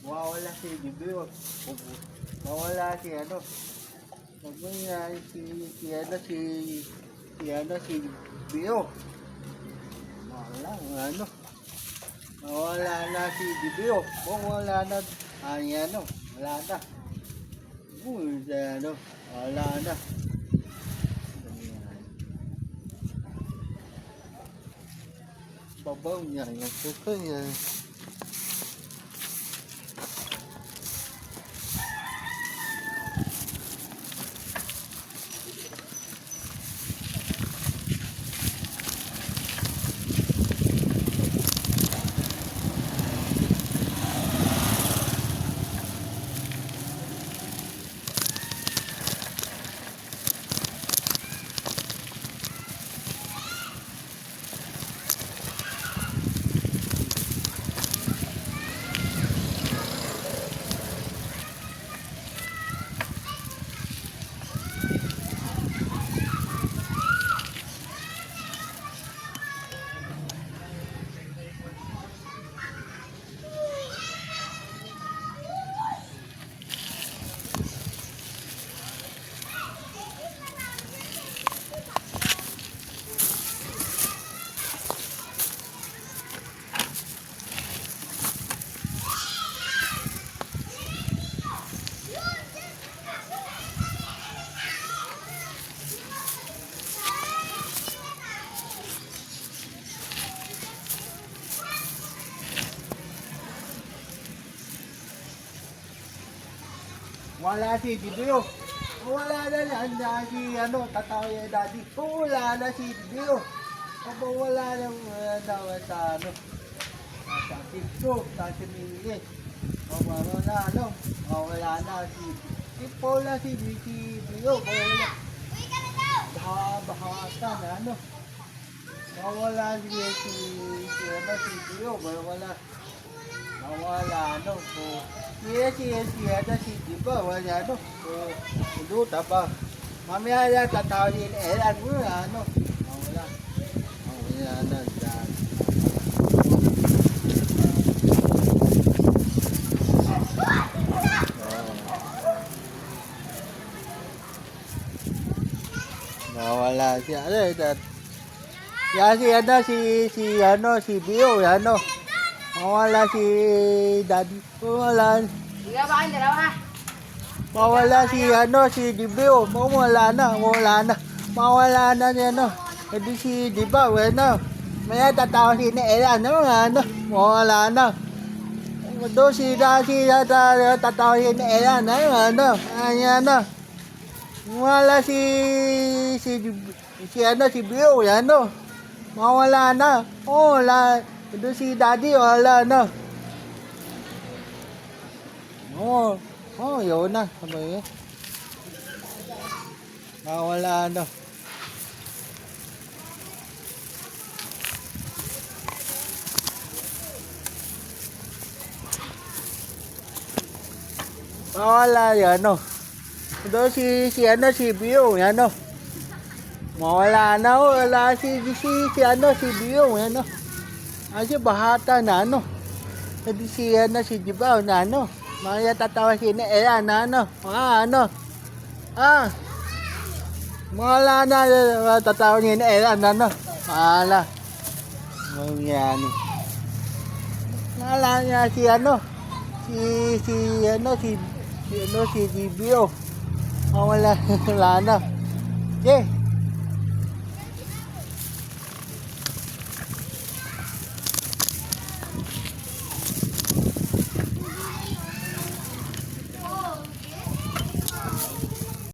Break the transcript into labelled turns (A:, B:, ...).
A: Mawawala si Bibio. Mawawala si ano. Si Bibio. Ano. Mawala na si Bibio. Mawala na. Ano. Wala na. Ano. Wala na. Babaw niya. Yan. Ito yan. Wala si Bibio. Wala na yan. Si ano, tatawin daddy. Wala na si Bibio. Wala na sa ano. Sa TikTok, sa Simili. Wala ano. Wala na si Paula, si Bibio. Wala. Bahasa na ano. Wala si Bibio. Wala. Wala ano. Si Diba, wala ano. Luta pa. Mamaya yan, tatawin Elan mo ano. Wala. Wala na dyan. Wala siya. Ano yan? Yan si Bio, ano. Mawala si Daddy. Mawala.
B: Ikaw ba ang dalawa?
A: Mawala si Dibio. Mawala na. Mawala na niya, ano. Hindi si Diba, ano. Maya tatawa si Ella, ano. Mawala na. Doon tatawa si Ella, ano. Ano. Mawala si Bio, ano. Mawala na. Wala. Doon si Daddy, wala na. Yun na. Sabay eh. Wala na. Wala yan, no. Doon si Bio, yan, no. Mawala na, wala si Bio, yan, no. Kasi bahata na ano. Hindi si Dibaw na ano. Mga tatawa si Ella na ano. Ano. Wala na tatawa ni Ella na ano. Wala. Mangyani. Wala niya si ano. Si Dibio. Wala na. Okay.